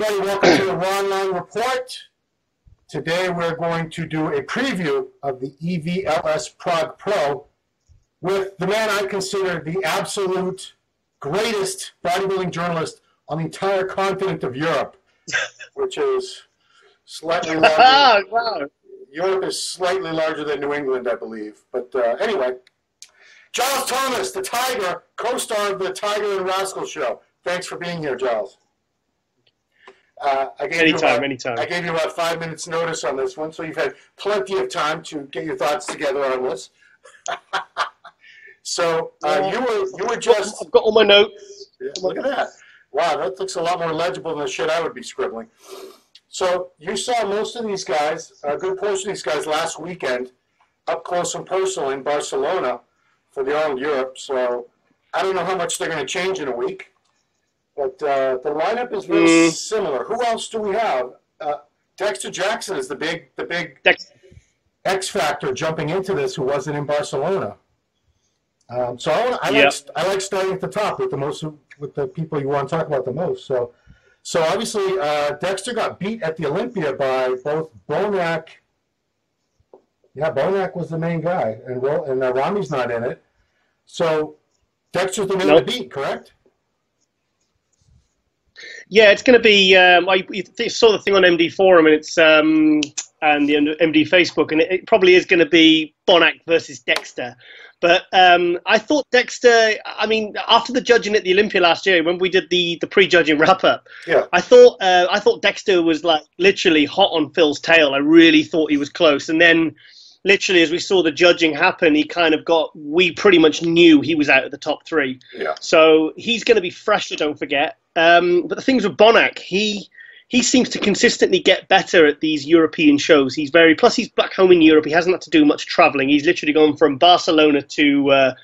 everybody, welcome to the Ronline Report. Today we're going to do a preview of the EVLS Prague Pro with the man I consider the absolute greatest bodybuilding journalist on the entire continent of Europe, which is slightly larger. Wow. Europe is slightly larger than New England, I believe. But anyway, Giles Thomas, the Tiger, co-star of the Tiger and Rascal show. Thanks for being here, Giles. Anytime. I gave you about 5 minutes notice on this one, so you've had plenty of time to get your thoughts together on this. So you were just... I've got all my notes. Yeah, look at that. Wow, that looks a lot more legible than the shit I would be scribbling. So you saw most of these guys, a good portion of these guys last weekend, up close and personal in Barcelona for the All Europe. So I don't know how much they're going to change in a week. But the lineup is very similar. Who else do we have? Dexter Jackson is the big X factor jumping into this, who wasn't in Barcelona. So I like starting at the top with the people you want to talk about the most. So obviously Dexter got beat at the Olympia by both Bonac. Yeah, Bonac was the main guy, and Rami's not in it. So Dexter's the man to beat, correct? Yeah, it's going to be. I saw the thing on MD Forum, and it's and the MD Facebook, and it probably is going to be Bonac versus Dexter. But I thought Dexter. I mean, after the judging at the Olympia last year, when we did the pre-judging wrap-up, yeah, I thought Dexter was like literally hot on Phil's tail. I really thought he was close, and then literally as we saw the judging happen, he kind of got. We pretty much knew he was out of the top three. Yeah. So he's going to be fresher. Don't forget. But the things with Bonac, he seems to consistently get better at these European shows. Plus he's back home in Europe. He hasn't had to do much traveling. He's literally gone from Barcelona to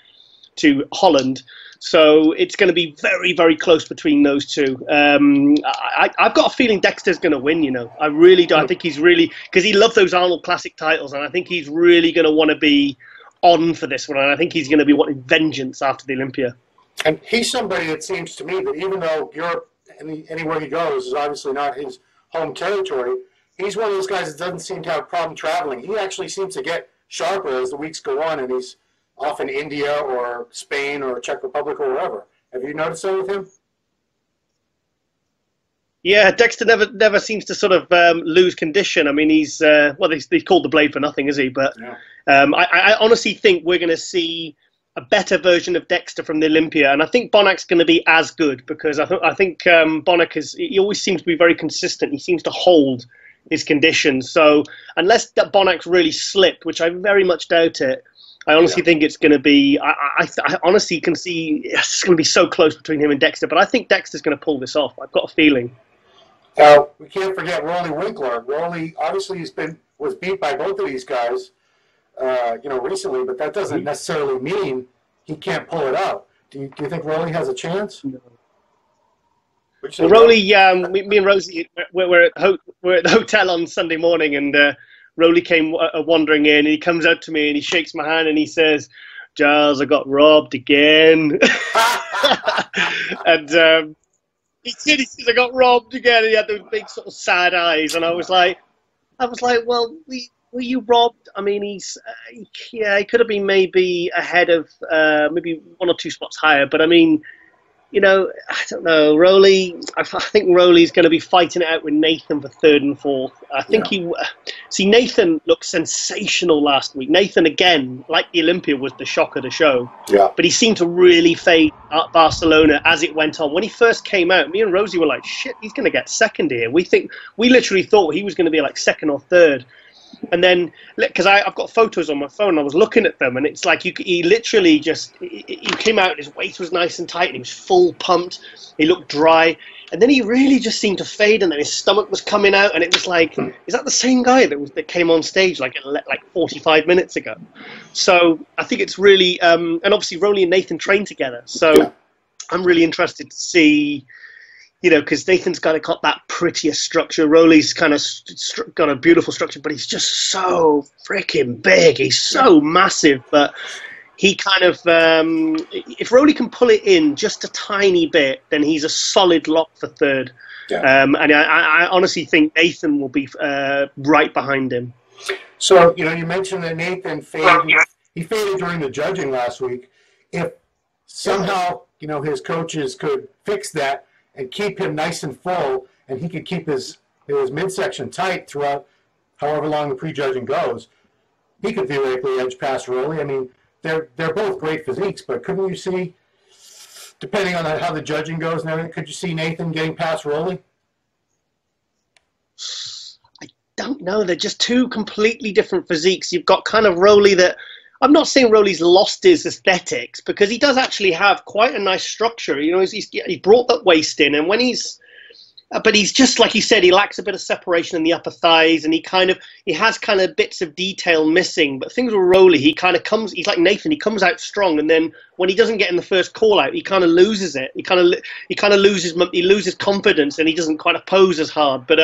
Holland. So it's going to be very, very close between those two. I've got a feeling Dexter's going to win, you know. I really do. I think he's really, because he loved those Arnold Classic titles, and I think he's really going to want to be on for this one. And I think he's going to be wanting vengeance after the Olympia. And he's somebody, it seems to me, that even though Europe, anywhere he goes, is obviously not his home territory, he's one of those guys that doesn't seem to have a problem traveling. He actually seems to get sharper as the weeks go on, and he's off in India or Spain or Czech Republic or wherever. Have you noticed that with him? Yeah, Dexter never seems to sort of lose condition. I mean, he's called the Blade for nothing, is he? But yeah. I honestly think we're going to see a better version of Dexter from the Olympia, and I think Bonac's going to be as good, because I think Bonac he always seems to be very consistent. He seems to hold his conditions. So unless that Bonac's really slipped, which I very much doubt it, I honestly think it's going to be. I honestly can see it's going to be so close between him and Dexter, but I think Dexter's going to pull this off. I've got a feeling. Now we can't forget Rolly Winkler. Rolly obviously was beat by both of these guys. Recently, but that doesn't necessarily mean he can't pull it out. Do you think Rolly has a chance? No. Well, Rolly, me and Rosie, we're at the hotel on Sunday morning, and Rolly came wandering in, and he comes out to me and he shakes my hand and he says, "Giles, I got robbed again." And he says, "I got robbed again," and he had those big sort of sad eyes, and I was like, well, were you robbed? I mean, he could have been maybe ahead of maybe 1 or 2 spots higher. But I mean, I don't know. Rolly, I think Rolly's going to be fighting it out with Nathan for 3rd and 4th. I think Nathan looked sensational last week. Nathan, again, like the Olympia, was the shock of the show. Yeah. But he seemed to really fade at Barcelona as it went on. When he first came out, me and Rosie were like, shit, he's going to get 2nd here. We literally thought he was going to be like 2nd or 3rd. And then, because I've got photos on my phone, I was looking at them, and it's like he literally he came out, his waist was nice and tight, and he was full pumped, he looked dry, and then he really just seemed to fade, and then his stomach was coming out, and it was like, is that the same guy that came on stage like 45 minutes ago? So I think it's really, and obviously Rolly and Nathan trained together, so I'm really interested to see, because Nathan's got that prettier structure. Rolly's kind of got a beautiful structure, but he's just so freaking big. He's so massive. But he kind of, if Rowley can pull it in just a tiny bit, then he's a solid lock for third. Yeah. And I honestly think Nathan will be right behind him. So, you mentioned that Nathan faded. He faded during the judging last week. If somehow, his coaches could fix that and keep him nice and full, and he could keep his midsection tight throughout however long the prejudging goes, he could theoretically edge past Rowley. I mean, they're both great physiques, but couldn't you see, depending on how the judging goes and everything, could you see Nathan getting past Rowley? I don't know. They're just two completely different physiques. You've got kind of Rowley that, I'm not saying Rowley's lost his aesthetics, because he does actually have quite a nice structure. He brought that waist in, and when but he's just, like you said, he lacks a bit of separation in the upper thighs, and he has kind of bits of detail missing. But things with Rowley, he's like Nathan, he comes out strong, and then when he doesn't get in the first call out, he kind of loses it. He kind of loses confidence, and he doesn't quite pose as hard. But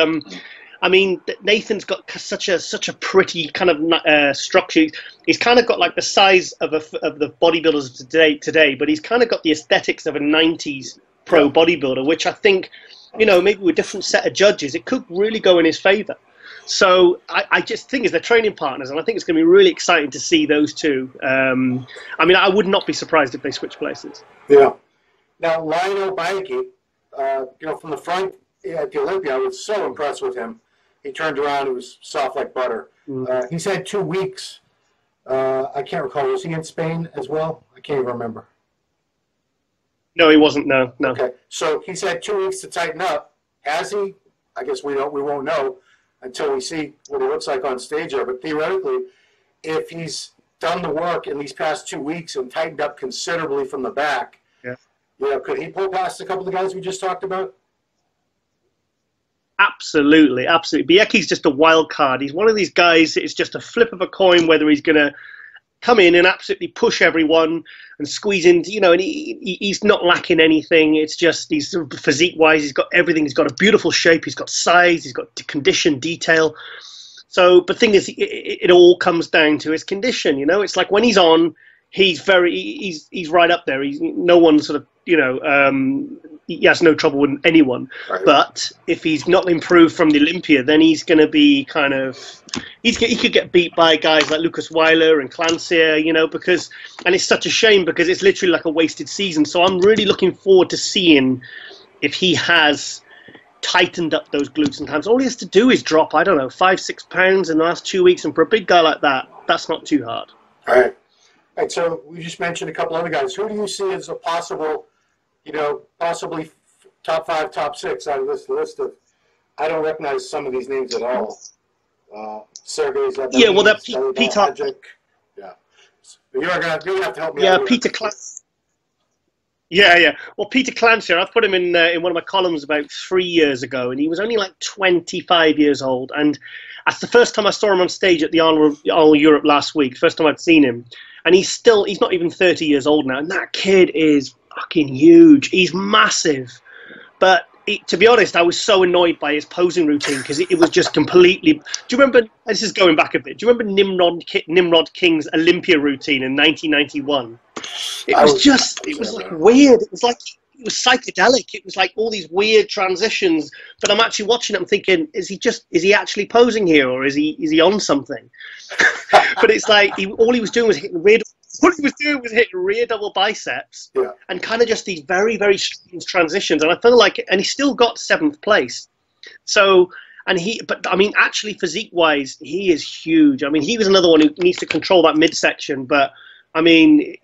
I mean, Nathan's got such a pretty kind of structure. He's kind of got like the size of the bodybuilders today, but he's kind of got the aesthetics of a 90s pro bodybuilder, which I think, maybe with a different set of judges, it could really go in his favor. So I just think they're training partners, and I think it's going to be really exciting to see those two. I mean, I would not be surprised if they switch places. Yeah. Now, Lionel Baiki, from the front at the Olympia, I was so impressed with him. He turned around, he was soft like butter. He's had 2 weeks. I can't recall. Was he in Spain as well? I can't even remember. No, he wasn't. No. Okay, so he's had 2 weeks to tighten up. Has he? I guess we won't know until we see what he looks like on stage there. But theoretically, if he's done the work in these past 2 weeks and tightened up considerably from the back, could he pull past a couple of the guys we just talked about? Absolutely. Bieki's just a wild card. He's one of these guys, it's just a flip of a coin whether he's going to come in and absolutely push everyone and squeeze in, and he's not lacking anything. It's just, he's physique-wise, he's got everything. He's got a beautiful shape, he's got size, he's got condition, detail. So, but the thing is, it all comes down to his condition, It's like when he's on, he's right up there. He's no one sort of, he has no trouble with anyone. Right. But if he's not improved from the Olympia, then he's going to be kind of, he could get beat by guys like Lucas Weiler and Clancier, and it's such a shame because it's literally like a wasted season. So I'm really looking forward to seeing if he has tightened up those glutes and hams. All he has to do is drop, 5-6 pounds in the last 2 weeks, and for a big guy like that, that's not too hard. All right, so we just mentioned a couple other guys. Who do you see as a possible, possibly top 5, top 6 out of this list of? I don't recognize some of these names at all. Sergey's. Yeah, well, that Peter. Yeah, you're gonna have to help me. Yeah, out Peter Clancier. Yeah. Well, Peter Clancier, I put him in one of my columns about 3 years ago, and he was only like 25 years old. And that's the first time I saw him on stage at the All Europe last week. First time I'd seen him. And he's not even 30 years old now. And that kid is fucking huge. He's massive. But to be honest, I was so annoyed by his posing routine because it was just completely... Do you remember... This is going back a bit. Do you remember Nimrod King's Olympia routine in 1991? It was like weird. It was psychedelic. It was like all these weird transitions. But I'm actually watching it. I'm thinking, is he actually posing here, or is he on something? But it's like all he was doing was hitting rear double biceps, and kind of just these very, very strange transitions. And I feel like, and he still got 7th place. So, but I mean, actually, physique-wise, he is huge. I mean, he was another one who needs to control that midsection, but. I mean,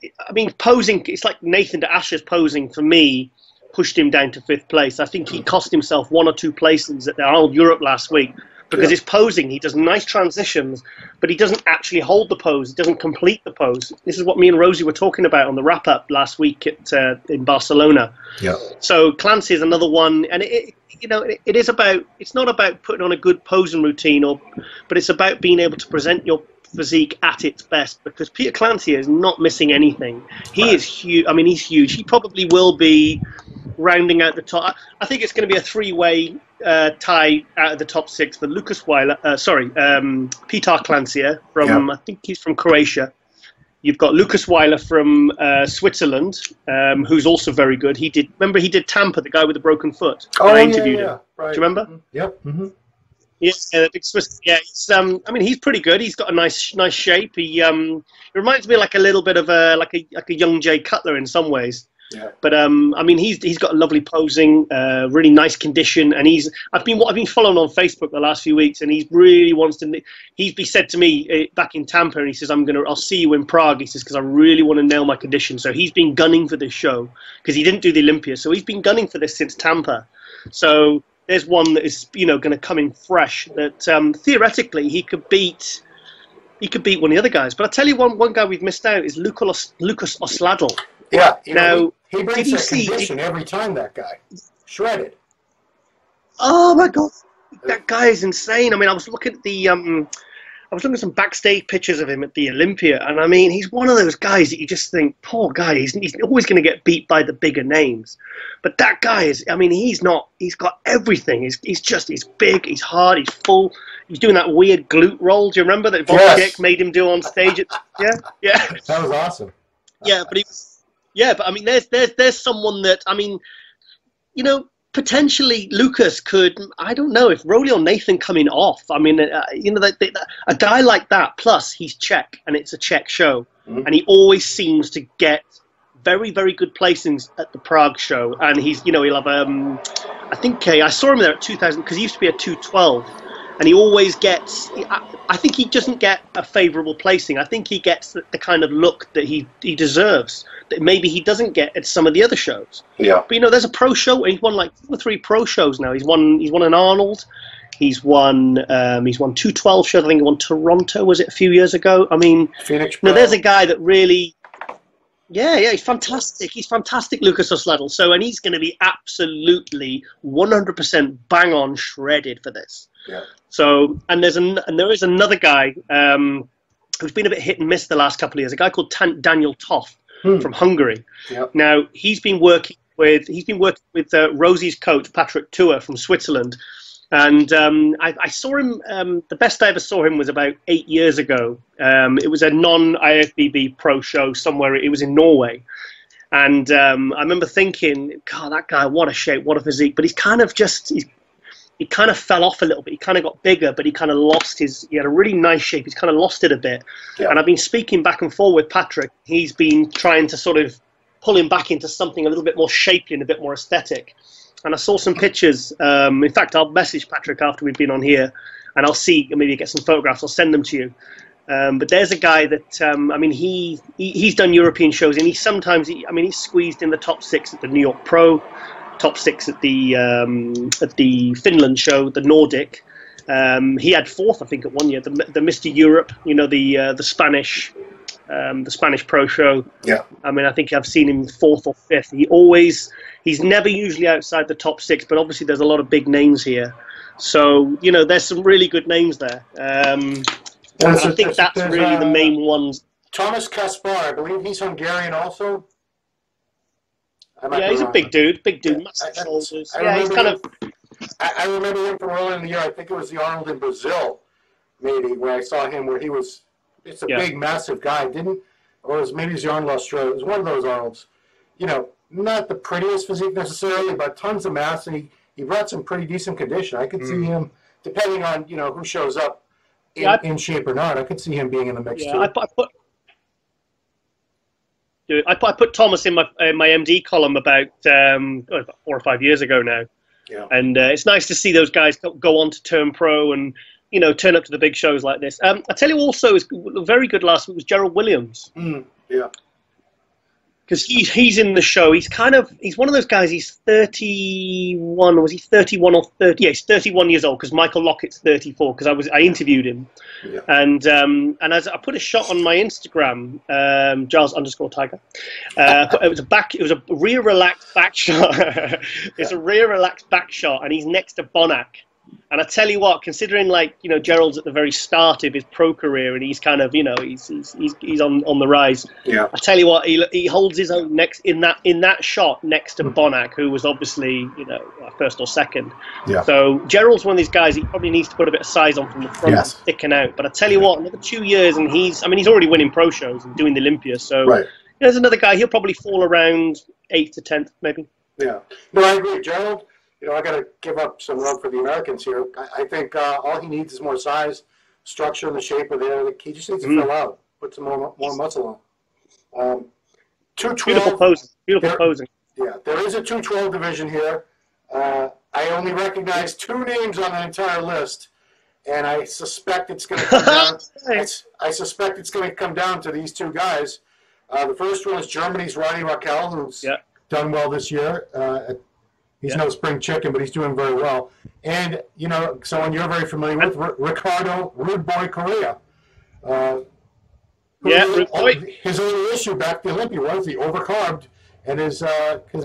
posing, it's like Nathan to Asher's posing, for me, pushed him down to 5th place. I think he cost himself 1 or 2 places at the All Europe last week because his posing, he does nice transitions, but he doesn't actually hold the pose. He doesn't complete the pose. This is what me and Rosie were talking about on the wrap-up last week in Barcelona. Yeah. So Clancy is another one, and it's not about putting on a good posing routine, but it's about being able to present your physique at its best, because Peter Clancy is not missing anything. He is huge. I mean, he's huge. He probably will be rounding out the top. I think it's going to be a 3-way tie out of the top 6 for Lucas Weiler. Peter Clancy from I think he's from Croatia. You've got Lucas Weiler from Switzerland, who's also very good. He did Tampa, the guy with the broken foot. Oh, I interviewed him. Right. Do you remember? Yep. Mm-hmm. Yeah, the big Swiss. Yeah, I mean, he's pretty good. He's got a nice shape. He reminds me like a little bit of a young Jay Cutler in some ways. Yeah. But I mean, he's got a lovely posing, really nice condition, and I've been following on Facebook the last few weeks, and he really wants to. He said to me back in Tampa, and he says, I'll see you in Prague. He says, because I really want to nail my condition. So he's been gunning for this show because he didn't do the Olympia, so he's been gunning for this since Tampa. So there's one that is going to come in fresh. That theoretically he could beat one of the other guys. But I tell you, one guy we've missed out is Lucas Osladl. Yeah. Now, he brings that condition every time. That guy shredded. Oh my God, that guy is insane. I mean, I was looking at some backstage pictures of him at the Olympia, and I mean, he's one of those guys that you just think, poor guy, he's always going to get beat by the bigger names. But that guy is, I mean, he's got everything. He's big, he's hard, he's full. He's doing that weird glute roll. Do you remember that Bob Dick made him do on stage? Yeah. That was awesome. Yeah, but I mean, there's someone that, I mean, potentially Lucas could, I don't know, if Rolly or Nathan coming off, I mean, a guy like that, plus he's Czech, and it's a Czech show, and he always seems to get very, very good placings at the Prague show, and he'll have, I think I saw him there at 2000, because he used to be at 212, and he always gets, I think he doesn't get a favourable placing. I think he gets the kind of look that he deserves, that maybe he doesn't get at some of the other shows. Yeah. But, there's a pro show, and he's won like 2 or 3 pro shows now. He's won an Arnold. He's won 212 shows. I think he won Toronto, was it, a few years ago? I mean, Phoenix Pro. There's a guy that really... Yeah, he's fantastic. He's fantastic, Lucas Osladl. So, and he's going to be absolutely 100% bang on shredded for this. Yeah. So, and there is another guy who's been a bit hit and miss the last couple of years. A guy called Daniel Toff from Hungary. Yep. Now he's been working with Rosie's coach Patrick Tua from Switzerland, and I saw him. The best I ever saw him was about 8 years ago. It was a non-IFBB Pro show somewhere. It was in Norway, and I remember thinking, God, that guy, what a shape, what a physique. But he's kind of he kind of fell off a little bit. He kind of got bigger, but he kind of lost he had a really nice shape. He's kind of lost it a bit. Yeah. And I've been speaking back and forth with Patrick. He's been trying to sort of pull him back into something a little bit more shapely and a bit more aesthetic. And I saw some pictures. In fact, I'll message Patrick after we've been on here, and I'll see, maybe get some photographs. I'll send them to you. But there's a guy that, I mean, he's done European shows, and he's squeezed in the top 6 at the New York Pro, top 6 at the Finland show, the Nordic. He had 4th, I think, at one year. The Mr. Europe, the Spanish Pro show. Yeah. I mean, I think I've seen him 4th or 5th. He's never usually outside the top 6, but obviously there's a lot of big names here. So, there's some really good names there. I think that's really the main ones. Thomas Kaspar, I believe he's Hungarian also. Yeah, he's a big dude, massive shoulders. Yeah, he's kind of... I remember him from earlier in the year. I think it was the Arnold in Brazil, maybe, where I saw him, where he was... It's a big, massive guy. Maybe it was the Arnold Australia. It was one of those Arnolds. Not the prettiest physique necessarily, but tons of mass, and he brought some pretty decent condition. I could see him, depending on, who shows up in shape or not, I could see him being in the mix too. I put Thomas in my MD column about 4 or 5 years ago now. Yeah. And it's nice to see those guys go on to turn pro and, turn up to the big shows like this. I tell you also, is very good last week was Gerald Williams. Yeah. Because he's in the show. He's one of those guys. He's 31, or was he 31 or 30? Yeah, he's 31 years old. Because Michael Lockett's 34. Because I interviewed him, and as I put a shot on my Instagram, Giles_Tiger. It was a rear relaxed back shot. It's a rear relaxed back shot, and he's next to Bonac. And I tell you what, considering like, you know, Gerald's at the very start of his pro career and he's kind of, you know, he's on the rise. Yeah. I tell you what, he holds his own next in that shot next to Bonac, who was obviously, you know, first or second. Yeah. So Gerald's one of these guys. He probably needs to put a bit of size on from the front, Yes. sticking out. But I tell you what, another 2 years and he's already winning pro shows and doing the Olympia. So Right. there's another guy. He'll probably fall around 8th to 10th, maybe. Yeah. No, I agree. Gerald, you know, I got to give up some love for the Americans here. I think all he needs is more size, structure, and the shape of it. He just needs to fill out, put some more muscle on. 212. Beautiful posing. Beautiful posing. Yeah, there is a 212 division here. I only recognize 2 names on the entire list, and I suspect it's going to come down. I suspect it's going to come down to these 2 guys. The first one is Germany's Ronnie Raquel, who's done well this year. He's no spring chicken, but he's doing very well. And, you know, someone you're very familiar with, Ricardo Rude Boy Correa. Rude Boy. His only issue back at the Olympia was he overcarbed and his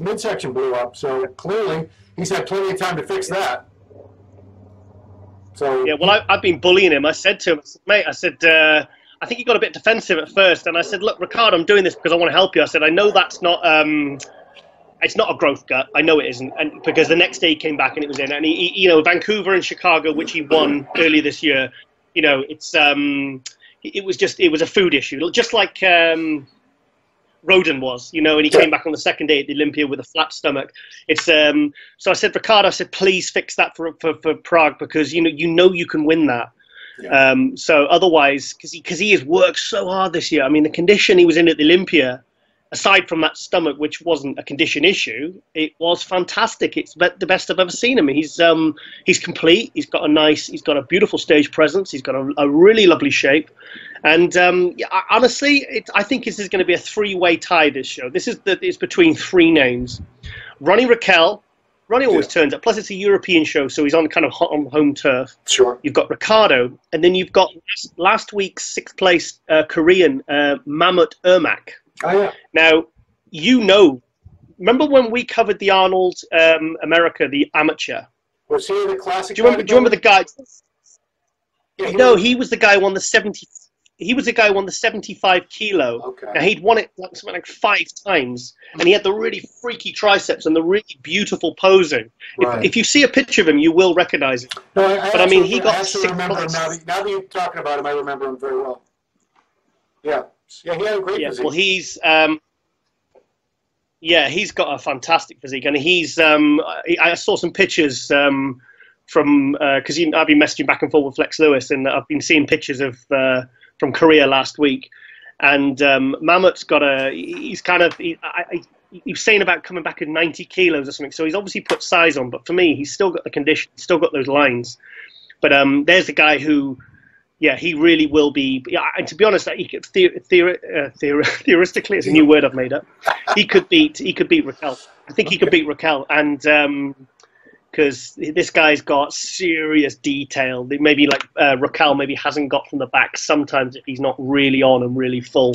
midsection blew up. So clearly he's had plenty of time to fix that. So yeah, well, I've been bullying him. I said to him, mate, I said, I think he got a bit defensive at first. And I said, look, Ricardo, I'm doing this because I want to help you. I said, I know that's not... it's not a growth gut. I know it isn't, and because the next day he came back and it was in. And he you know, Vancouver and Chicago, which he won earlier this year, you know, it was a food issue, just like Roden was, you know, and he came back on the second day at the Olympia with a flat stomach. It's so I said, Ricardo, I said, please fix that for Prague because you know you can win that. Yeah. So otherwise, because he has worked so hard this year. I mean, the condition he was in at the Olympia, aside from that stomach, which wasn't a condition issue, it was fantastic. It's the best I've ever seen him. He's complete. He's got a beautiful stage presence. He's got a really lovely shape. And honestly, I think this is going to be a 3-way tie, this show. It's between 3 names. Ronnie Raquel. Ronnie always turns up. Plus, it's a European show, so he's on kind of on home turf. Sure. You've got Ricardo, and then you've got last week's 6th place Korean Mamut Ermak. Oh, yeah. Now, remember when we covered the Arnold America, the amateur? Was he the classic? Do you remember the guy? Yeah, he was the guy who won the 70. He was the guy who won the 75 kilo. Okay. Now, he'd won it something like 5 times, and he had the really freaky triceps and the really beautiful posing. Right. If you see a picture of him, you will recognize it. No, I mean, he got. I actually remember him now that you're talking about him. I remember him very well. Yeah. Yeah, he had a great physique. Well, he's got a fantastic physique, and I saw some pictures from because I've been messaging back and forth with Flex Lewis, and I've been seeing pictures of from Korea last week, and Mamut's got he's saying about coming back at 90 kilos or something, so he's obviously put size on, but for me, he's still got the condition, still got those lines, but there's the guy who. Yeah, he really will be. Yeah, and to be honest, he could theoretically, it's a new word I've made up. He could beat Raquel. I think he could beat Raquel, and because this guy's got serious detail. Maybe like Raquel maybe hasn't got from the back sometimes if he's not really on and really full.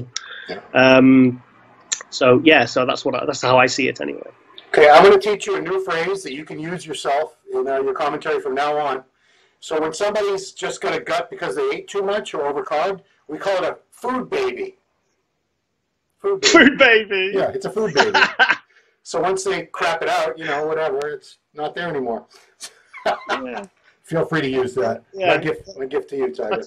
So that's how I see it anyway. Okay, I'm going to teach you a new phrase that you can use yourself in your commentary from now on. So when somebody's just got a gut because they ate too much or overcarb, we call it a food baby. Food baby. Yeah, it's a food baby. So once they crap it out, whatever, it's not there anymore. Yeah. Feel free to use that. Yeah. My gift to you, Tiger.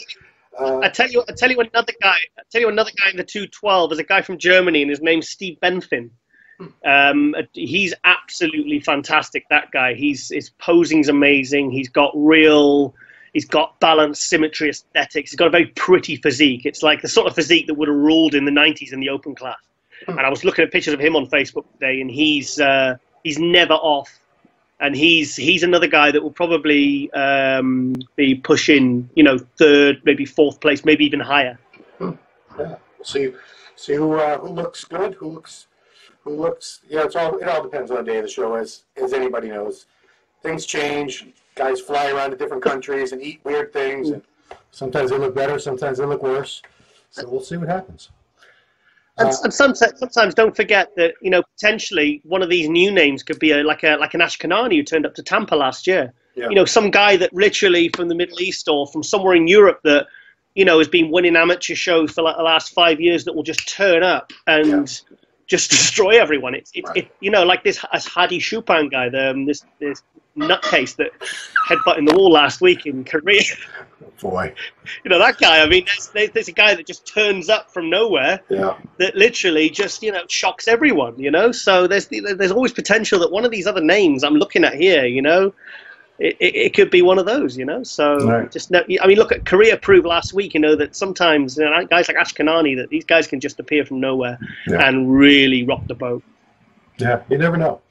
I tell you another guy. In the 212. There's a guy from Germany, and his name's Steve Benfin. He's absolutely fantastic. That guy. His posing's amazing. He's got balance, symmetry, aesthetics. He's got a very pretty physique. It's like the sort of physique that would have ruled in the 90s in the open class. And I was looking at pictures of him on Facebook today, and he's never off. And he's another guy that will probably be pushing, 3rd, maybe 4th place, maybe even higher. Yeah. See who looks good, who looks. Yeah, it all depends on the day of the show, as anybody knows. Things change. Guys fly around to different countries and eat weird things. And sometimes they look better, sometimes they look worse. So we'll see what happens. And sometimes don't forget that potentially one of these new names could be like an Ashkenani who turned up to Tampa last year. you know, some guy that literally from the Middle East or from somewhere in Europe that, you know, has been winning amateur shows for like the last 5 years that will just turn up and just destroy everyone. It's you know, like this Hadi Chupin guy, this nutcase that headbutting the wall last week in Korea. Boy, you know that guy. I mean, there's a guy that just turns up from nowhere. That literally just, you know, shocks everyone. You know, so there's always potential that one of these other names I'm looking at here, you know, it could be one of those, you know. So just I mean, look at Korea proved last week, you know, that sometimes, you know, guys like Ashkenani, that these guys can just appear from nowhere and really rock the boat. Yeah, you never know.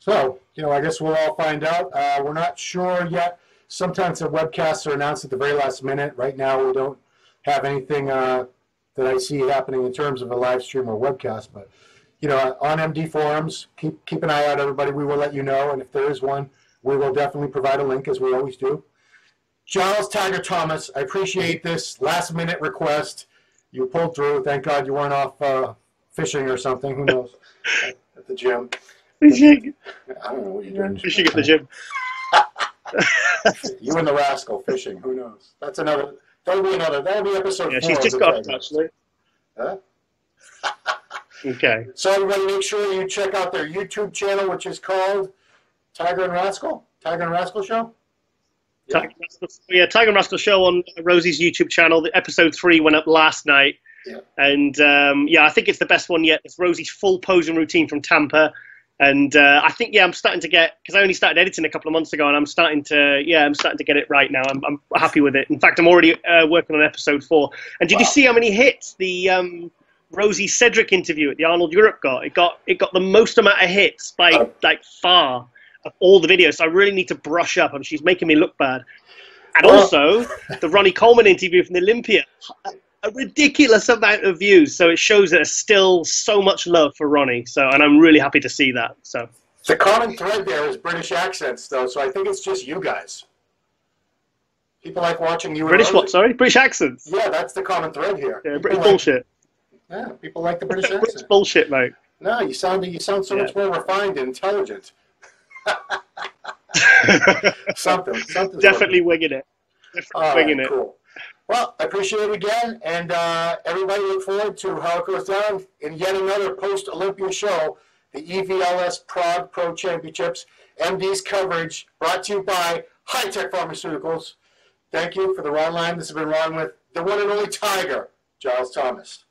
So, you know, I guess we'll all find out. We're not sure yet. Sometimes the webcasts are announced at the very last minute. Right now, we don't have anything that I see happening in terms of a live stream or webcast. But, you know, on MD forums, keep an eye out, everybody. We will let you know. And if there is one, we will definitely provide a link, as we always do. Giles Tiger Thomas, I appreciate this last-minute request. You pulled through. Thank God you weren't off fishing or something. Who knows? At the gym. Fishing. I don't know what you're doing. Fishing at the gym. You and the rascal fishing. Who knows? That's another. That'll be episode 4. She's just got it, actually. Huh? Okay. So everybody, make sure you check out their YouTube channel, which is called Tiger and Rascal Show. Tiger and Rascal Show on Rosie's YouTube channel. The episode 3 went up last night, and I think it's the best one yet. It's Rosie's full posing routine from Tampa. And I think, I'm starting to get, because I only started editing a couple of months ago, and I'm starting to get it right now. I'm happy with it. In fact, I'm already working on episode 4. And did you see how many hits the Rosie Cedric interview at the Arnold Europe got? It got the most amount of hits by like far of all the videos. So I really need to brush up, and she's making me look bad. And also the Ronnie Coleman interview from the Olympia. A ridiculous amount of views, so it shows there's still so much love for Ronnie. So, and I'm really happy to see that. So, the common thread there is British accents, though. So I think it's just you guys. People like watching you. British what? Sorry, British accents. Yeah, that's the common thread here. Yeah, British bullshit. Yeah, people like the British accent. British bullshit, mate. No, you sound so much more refined and intelligent. something. Definitely winging it. Winging it. Cool. Well, I appreciate it again, and everybody look forward to how it goes down in yet another post-Olympia show, the EVLS Prague Pro Championships. MD's coverage brought to you by High Tech Pharmaceuticals. Thank you for the Ronline. This has been Ron with the one and only Tiger, Giles Thomas.